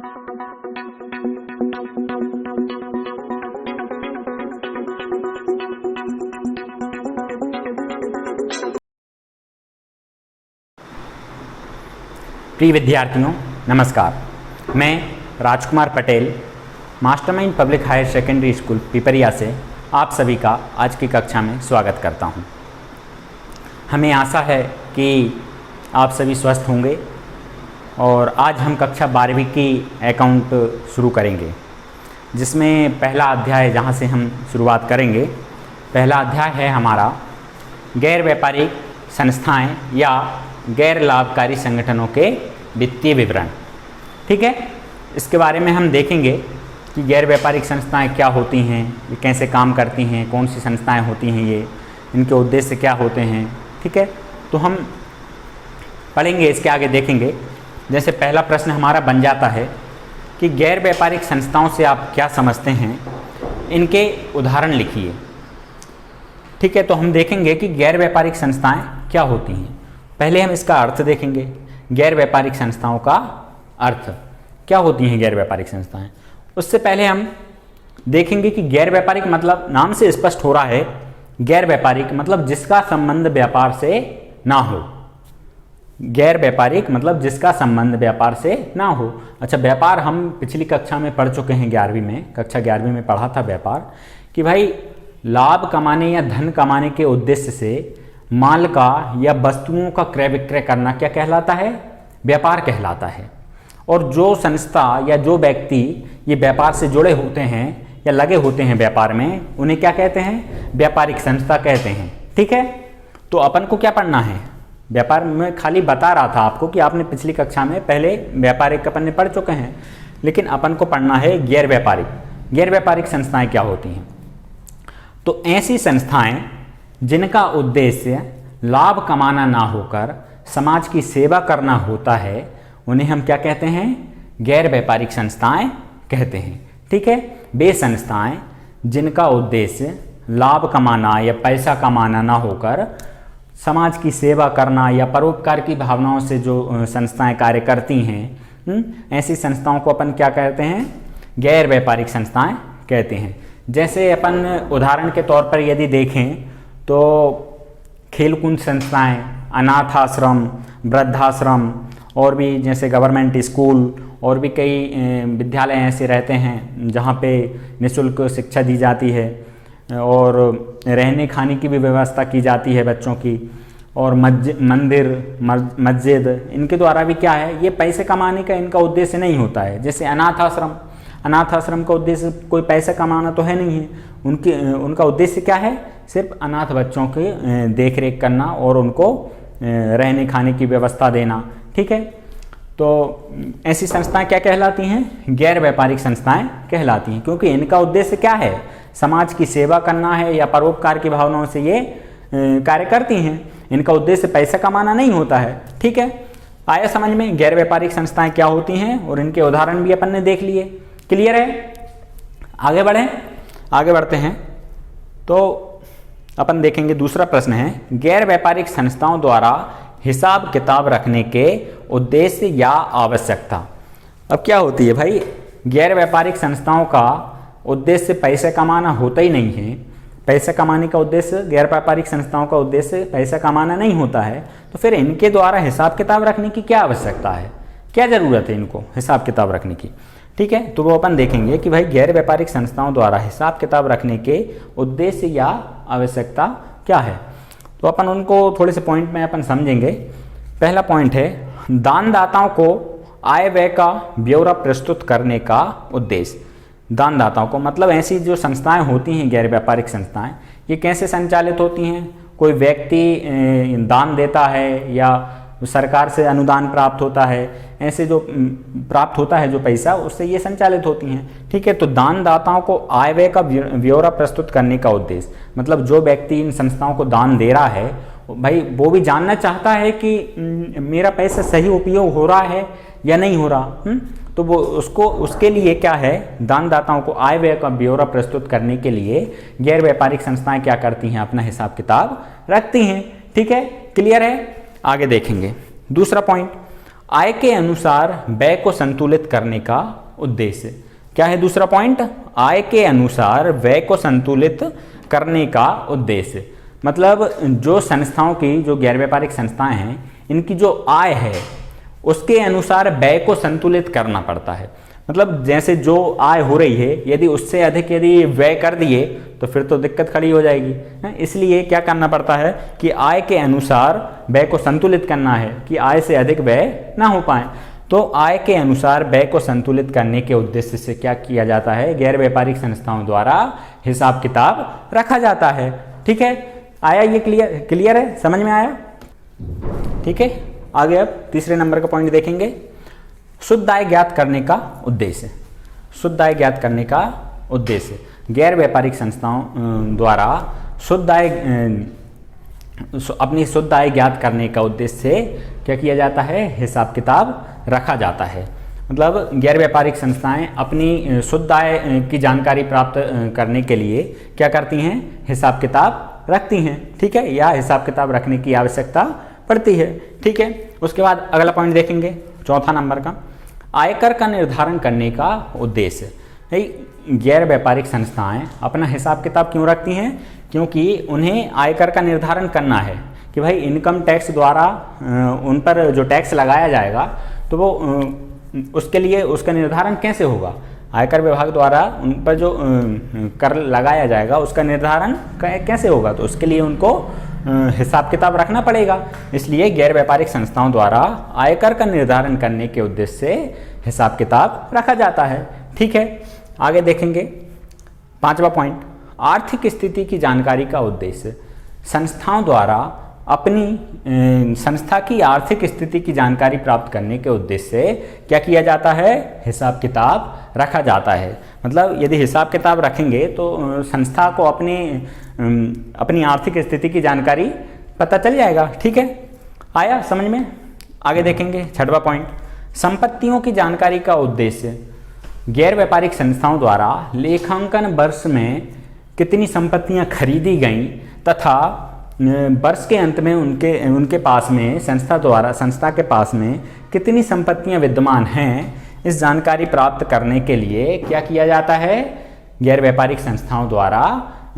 प्रिय विद्यार्थियों नमस्कार। मैं Rajkumar Patel Mastermind public higher secondary school Pipariya से आप सभी का आज की कक्षा में स्वागत करता हूं। हमें आशा है कि आप सभी स्वस्थ होंगे और आज हम कक्षा 12वीं की अकाउंट शुरू करेंगे, जिसमें पहला अध्याय जहां से हम शुरुआत करेंगे, पहला अध्याय है हमारा गैर व्यापारिक संस्थाएं या गैर लाभकारी संगठनों के वित्तीय विवरण। ठीक है, इसके बारे में हम देखेंगे कि गैर व्यापारिक संस्थाएं क्या होती हैं, ये कैसे काम करती हैं, कौन सी संस्थाएं होती हैं, ये इनके उद्देश्य क्या होते हैं। ठीक है, तो हम पढ़ेंगे, इसके आगे देखेंगे। जैसे पहला प्रश्न हमारा बन जाता है कि गैर व्यापारिक संस्थाओं से आप क्या समझते हैं, इनके उदाहरण लिखिए। ठीक है, तो हम देखेंगे कि गैर व्यापारिक संस्थाएं क्या होती हैं। पहले हम इसका अर्थ देखेंगे। गैर व्यापारिक संस्थाओं का अर्थ क्या होती हैं गैर व्यापारिक संस्थाएं। उससे पहले हम देखेंगे कि गैर व्यापारिक मतलब नाम से स्पष्ट हो रहा है, गैर व्यापारिक मतलब जिसका संबंध व्यापार से ना हो। गैर व्यापारिक मतलब जिसका संबंध व्यापार से ना हो। अच्छा, व्यापार हम पिछली कक्षा में पढ़ चुके हैं, 11वीं में, कक्षा 11वीं में पढ़ा था व्यापार, कि भाई लाभ कमाने या धन कमाने के उद्देश्य से माल का या वस्तुओं का क्रय विक्रय करना क्या कहलाता है, व्यापार कहलाता है। और जो संस्था या जो व्यक्ति ये व्यापार से जुड़े होते हैं या लगे होते हैं व्यापार में, उन्हें क्या कहते हैं, व्यापारिक संस्था कहते हैं। ठीक है, तो अपन को क्या पढ़ना है, व्यापार में खाली बता रहा था आपको कि आपने पिछली कक्षा में पहले व्यापारिक अपन ने पढ़ चुके हैं, लेकिन अपन को पढ़ना है गैर व्यापारिक। गैर व्यापारिक संस्थाएं क्या होती हैं, तो ऐसी संस्थाएं जिनका उद्देश्य लाभ कमाना ना होकर समाज की सेवा करना होता है, उन्हें हम क्या कहते हैं, गैर व्यापारिक संस्थाएं कहते हैं। ठीक है, वे संस्थाएं जिनका उद्देश्य लाभ कमाना या पैसा कमाना ना होकर समाज की सेवा करना या परोपकार की भावनाओं से जो संस्थाएं कार्य करती हैं, ऐसी संस्थाओं को अपन क्या कहते हैं, गैर व्यापारिक संस्थाएं कहते हैं। जैसे अपन उदाहरण के तौर पर यदि देखें तो खेलकूद संस्थाएं, अनाथ आश्रम, वृद्धाश्रम और भी जैसे गवर्नमेंट स्कूल और भी कई विद्यालय ऐसे रहते हैं जहाँ पे निःशुल्क शिक्षा दी जाती है और रहने खाने की भी व्यवस्था की जाती है बच्चों की। और मंदिर, मस्जिद, इनके द्वारा भी क्या है, ये पैसे कमाने का इनका उद्देश्य नहीं होता है। जैसे अनाथ आश्रम का उद्देश्य कोई पैसा कमाना तो है नहीं है, उनका उद्देश्य क्या है, सिर्फ अनाथ बच्चों की देख रेख करना और उनको रहने खाने की व्यवस्था देना। ठीक है, तो ऐसी संस्थाएं क्या कहलाती हैं, गैर व्यापारिक संस्थाएं कहलाती हैं, क्योंकि इनका उद्देश्य क्या है, समाज की सेवा करना है या परोपकार की भावनाओं से ये कार्य करती हैं। इनका उद्देश्य पैसा कमाना नहीं होता है। ठीक है, आया समझ में गैर व्यापारिक संस्थाएं क्या होती हैं, और इनके उदाहरण भी अपन ने देख लिए। क्लियर है, आगे बढ़ते हैं। तो अपन देखेंगे दूसरा प्रश्न है, गैर व्यापारिक संस्थाओं द्वारा हिसाब किताब रखने के उद्देश्य या आवश्यकता। अब क्या होती है भाई, गैर व्यापारिक संस्थाओं का उद्देश्य पैसे कमाना होता ही नहीं है। पैसे कमाने का उद्देश्य, गैर व्यापारिक संस्थाओं का उद्देश्य पैसा कमाना नहीं होता है, तो फिर इनके द्वारा हिसाब किताब रखने की क्या आवश्यकता है, क्या जरूरत है इनको हिसाब किताब रखने की। ठीक है, तो वो अपन देखेंगे कि भाई गैर व्यापारिक संस्थाओं द्वारा हिसाब किताब रखने के उद्देश्य या आवश्यकता क्या है। तो अपन उनको थोड़े से पॉइंट में अपन समझेंगे। पहला पॉइंट है, दानदाताओं को आय व्यय का ब्यौरा प्रस्तुत करने का उद्देश्य। दानदाताओं को मतलब ऐसी जो संस्थाएं होती हैं गैर व्यापारिक संस्थाएं, ये कैसे संचालित होती हैं, कोई व्यक्ति दान देता है या सरकार से अनुदान प्राप्त होता है, ऐसे जो प्राप्त होता है जो पैसा, उससे ये संचालित होती हैं। ठीक है, तो दानदाताओं को आय व्यय का ब्यौरा प्रस्तुत करने का उद्देश्य मतलब जो व्यक्ति इन संस्थाओं को दान दे रहा है, भाई वो भी जानना चाहता है कि मेरा पैसा सही उपयोग हो रहा है या नहीं हो रहा। तो वो उसके लिए क्या है, दानदाताओं को आय व्यय का ब्यौरा प्रस्तुत करने के लिए गैर व्यापारिक संस्थाएं क्या करती हैं, अपना हिसाब किताब रखती हैं। ठीक है, क्लियर है, आगे देखेंगे। दूसरा पॉइंट, आय के अनुसार व्यय को संतुलित करने का उद्देश्य। क्या है दूसरा पॉइंट? आय के अनुसार व्यय को संतुलित करने का उद्देश्य। मतलब जो संस्थाओं की, जो गैर व्यापारिक संस्थाएं हैं, इनकी जो आय है उसके अनुसार व्यय को संतुलित करना पड़ता है। मतलब जैसे जो आय हो रही है, यदि उससे अधिक यदि व्यय कर दिए तो फिर तो दिक्कत खड़ी हो जाएगी। इसलिए क्या करना पड़ता है कि आय के अनुसार व्यय को संतुलित करना है कि आय से अधिक व्यय ना हो पाए। तो आय के अनुसार व्यय को संतुलित करने के उद्देश्य से क्या किया जाता है? गैर व्यापारिक संस्थाओं द्वारा हिसाब किताब रखा जाता है। ठीक है, आया ये क्लियर है, समझ में आया? ठीक है, आगे अब तीसरे नंबर का पॉइंट देखेंगे, शुद्ध आय ज्ञात करने का उद्देश्य। शुद्ध आय ज्ञात करने का उद्देश्य, गैर व्यापारिक संस्थाओं द्वारा शुद्ध आय, अपनी शुद्ध आय ज्ञात करने का उद्देश्य से क्या किया जाता है? हिसाब किताब रखा जाता है। मतलब गैर व्यापारिक संस्थाएं अपनी शुद्ध आय की जानकारी प्राप्त करने के लिए क्या करती हैं? हिसाब किताब रखती हैं। ठीक है, या हिसाब किताब रखने की आवश्यकता पड़ती है। ठीक है, उसके बाद अगला पॉइंट देखेंगे, चौथा नंबर का, आयकर का निर्धारण करने का उद्देश्य। गैर व्यापारिक संस्थाएं अपना हिसाब किताब क्यों रखती हैं? क्योंकि उन्हें आयकर का निर्धारण करना है कि भाई इनकम टैक्स द्वारा उन पर जो टैक्स लगाया जाएगा तो वो उसके लिए उसका निर्धारण कैसे होगा? आयकर विभाग द्वारा उन पर जो कर लगाया जाएगा उसका निर्धारण कैसे होगा? तो उसके लिए उनको हिसाब किताब रखना पड़ेगा। इसलिए गैर व्यापारिक संस्थाओं द्वारा आयकर का निर्धारण करने के उद्देश्य से हिसाब किताब रखा जाता है। ठीक है, आगे देखेंगे पांचवा पॉइंट, आर्थिक स्थिति की जानकारी का उद्देश्य। संस्थाओं द्वारा अपनी संस्था की आर्थिक स्थिति की जानकारी प्राप्त करने के उद्देश्य से क्या किया जाता है? हिसाब किताब रखा जाता है। मतलब यदि हिसाब किताब रखेंगे तो संस्था को अपनी आर्थिक स्थिति की जानकारी पता चल जाएगा। ठीक है, आया समझ में? आगे देखेंगे छठवां पॉइंट, संपत्तियों की जानकारी का उद्देश्य। गैर व्यापारिक संस्थाओं द्वारा लेखांकन वर्ष में कितनी संपत्तियां खरीदी गईं तथा वर्ष के अंत में उनके पास में संस्था के पास में कितनी संपत्तियां विद्यमान हैं, इस जानकारी प्राप्त करने के लिए क्या किया जाता है? गैर व्यापारिक संस्थाओं द्वारा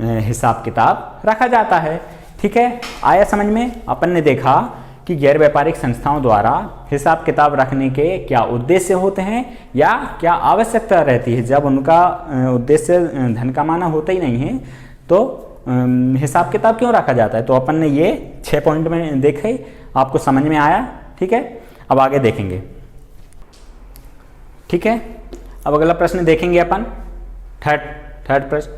हिसाब किताब रखा जाता है। ठीक है, आया समझ में? अपन ने देखा कि गैर व्यापारिक संस्थाओं द्वारा हिसाब किताब रखने के क्या उद्देश्य होते हैं या क्या आवश्यकता रहती है। जब उनका उद्देश्य धन कमाना होता ही नहीं है तो हिसाब किताब क्यों रखा जाता है? तो अपन ने ये 6 पॉइंट में देखे, आपको समझ में आया? ठीक है, अब आगे देखेंगे। ठीक है, अब अगला प्रश्न देखेंगे अपन, थर्ड प्रश्न,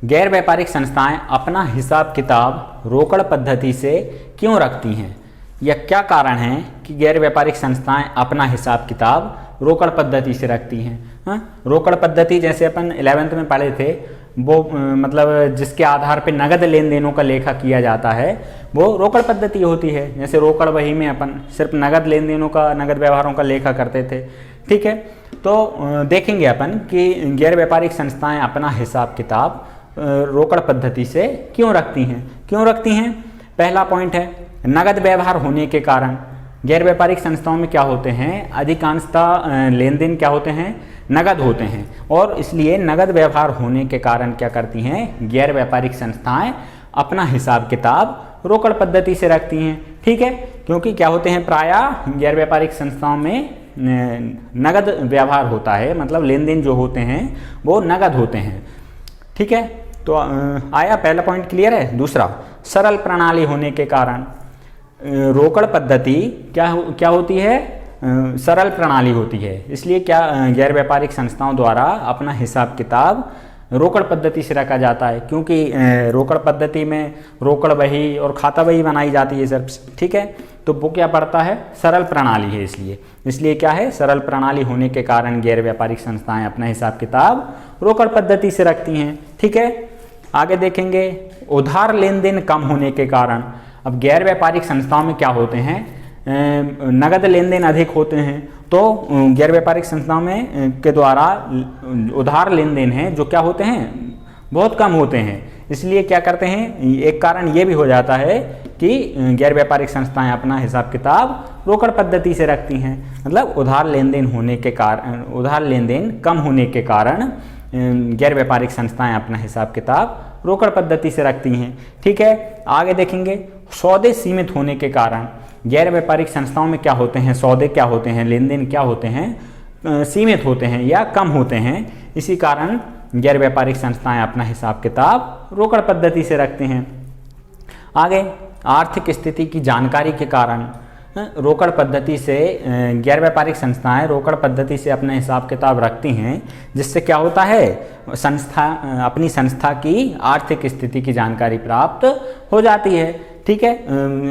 गैर व्यापारिक संस्थाएं अपना हिसाब किताब रोकड़ पद्धति से क्यों रखती हैं? या क्या कारण है कि गैर व्यापारिक संस्थाएं अपना हिसाब किताब रोकड़ पद्धति से रखती हैं? रोकड़ पद्धति जैसे अपन 11th में पढ़े थे, वो मतलब जिसके आधार पे नगद लेन देनों का लेखा किया जाता है वो रोकड़ पद्धति होती है। जैसे रोकड़ बही में अपन सिर्फ नगद लेन देनों का, नगद व्यवहारों का लेखा करते थे। ठीक है, तो देखेंगे अपन कि गैर व्यापारिक संस्थाएं अपना हिसाब किताब रोकड़ पद्धति से क्यों रखती हैं? पहला पॉइंट है नगद व्यवहार होने के कारण। गैर व्यापारिक संस्थाओं में क्या होते हैं? अधिकांशतः लेन देन क्या होते हैं? नगद होते हैं, और इसलिए नगद व्यवहार होने के कारण क्या करती हैं? गैर व्यापारिक संस्थाएं अपना हिसाब किताब रोकड़ पद्धति से रखती हैं। ठीक है, क्योंकि क्या होते हैं? प्रायः गैर व्यापारिक संस्थाओं में नगद व्यवहार होता है, मतलब लेन देन जो होते हैं वो नगद होते हैं। ठीक है, तो आया पहला पॉइंट क्लियर है। दूसरा, सरल प्रणाली होने के कारण। रोकड़ पद्धति क्या होती है? सरल प्रणाली होती है। इसलिए क्या गैर व्यापारिक संस्थाओं द्वारा अपना हिसाब किताब रोकड़ पद्धति से रखा जाता है, क्योंकि रोकड़ पद्धति में रोकड़ बही और खाता बही बनाई जाती है सर। ठीक है, तो वो क्या पड़ता है? सरल प्रणाली है। इसलिए क्या है? सरल प्रणाली होने के कारण गैर व्यापारिक संस्थाएं अपना हिसाब किताब रोकड़ पद्धति से रखती हैं। ठीक है, आगे देखेंगे उधार लेन देन कम होने के कारण। अब गैर व्यापारिक संस्थाओं में क्या होते हैं? नगद लेन देन अधिक होते हैं, तो गैर व्यापारिक संस्थाओं में के द्वारा उधार लेन देन है जो क्या होते हैं? बहुत कम होते हैं। इसलिए क्या करते हैं? एक कारण ये भी हो जाता है कि गैर व्यापारिक संस्थाएं अपना हिसाब किताब रोकड़ पद्धति से रखती हैं, मतलब उधार लेन देन कम होने के कारण गैर व्यापारिक संस्थाएं अपना हिसाब किताब रोकड़ पद्धति से रखती हैं। ठीक है, आगे देखेंगे सौदे सीमित होने के कारण गैर व्यापारिक संस्थाओं में क्या होते हैं, सौदे क्या होते हैं, लेन देन क्या होते हैं, सीमित होते हैं या कम होते हैं। इसी कारण गैर व्यापारिक संस्थाएं अपना हिसाब किताब रोकड़ पद्धति से रखते हैं। आगे आर्थिक स्थिति की जानकारी के कारण रोकड़ पद्धति से गैर व्यापारिक संस्थाएं रोकड़ पद्धति से अपना हिसाब किताब रखती हैं, जिससे क्या होता है, अपनी संस्था की आर्थिक स्थिति की जानकारी प्राप्त हो जाती है। ठीक है,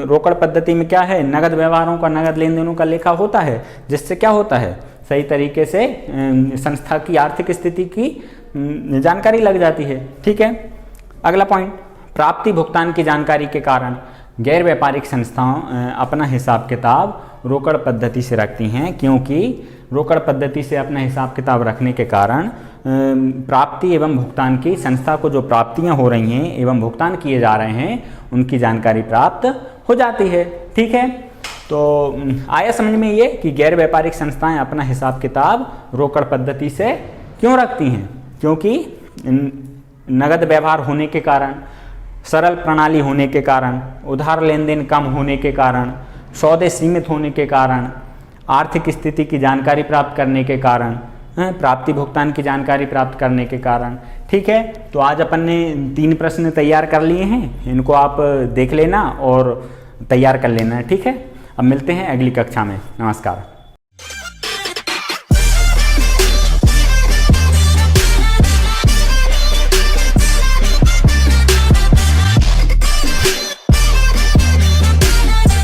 रोकड़ पद्धति में क्या है, नगद व्यवहारों का, नगद लेन देनों का लेखा होता है, जिससे क्या होता है, सही तरीके से संस्था की आर्थिक स्थिति की जानकारी लग जाती है। ठीक है, अगला पॉइंट, प्राप्ति भुगतान की जानकारी के कारण गैर व्यापारिक संस्थाएं अपना हिसाब किताब रोकड़ पद्धति से रखती हैं, क्योंकि रोकड़ पद्धति से अपना हिसाब किताब रखने के कारण प्राप्ति एवं भुगतान की, संस्था को जो प्राप्तियां हो रही हैं एवं भुगतान किए जा रहे हैं उनकी जानकारी प्राप्त हो जाती है। ठीक है, तो आया समझ में ये कि गैर व्यापारिक संस्थाएं अपना हिसाब किताब रोकड़ पद्धति से क्यों रखती हैं, क्योंकि नगद व्यवहार होने के कारण, सरल प्रणाली होने के कारण, उधार लेन देन कम होने के कारण, सौदे सीमित होने के कारण, आर्थिक स्थिति की जानकारी प्राप्त करने के कारण, प्राप्ति भुगतान की जानकारी प्राप्त करने के कारण। ठीक है, तो आज अपन ने 3 प्रश्न तैयार कर लिए हैं, इनको आप देख लेना और तैयार कर लेना है। ठीक है, अब मिलते हैं अगली कक्षा में। नमस्कार।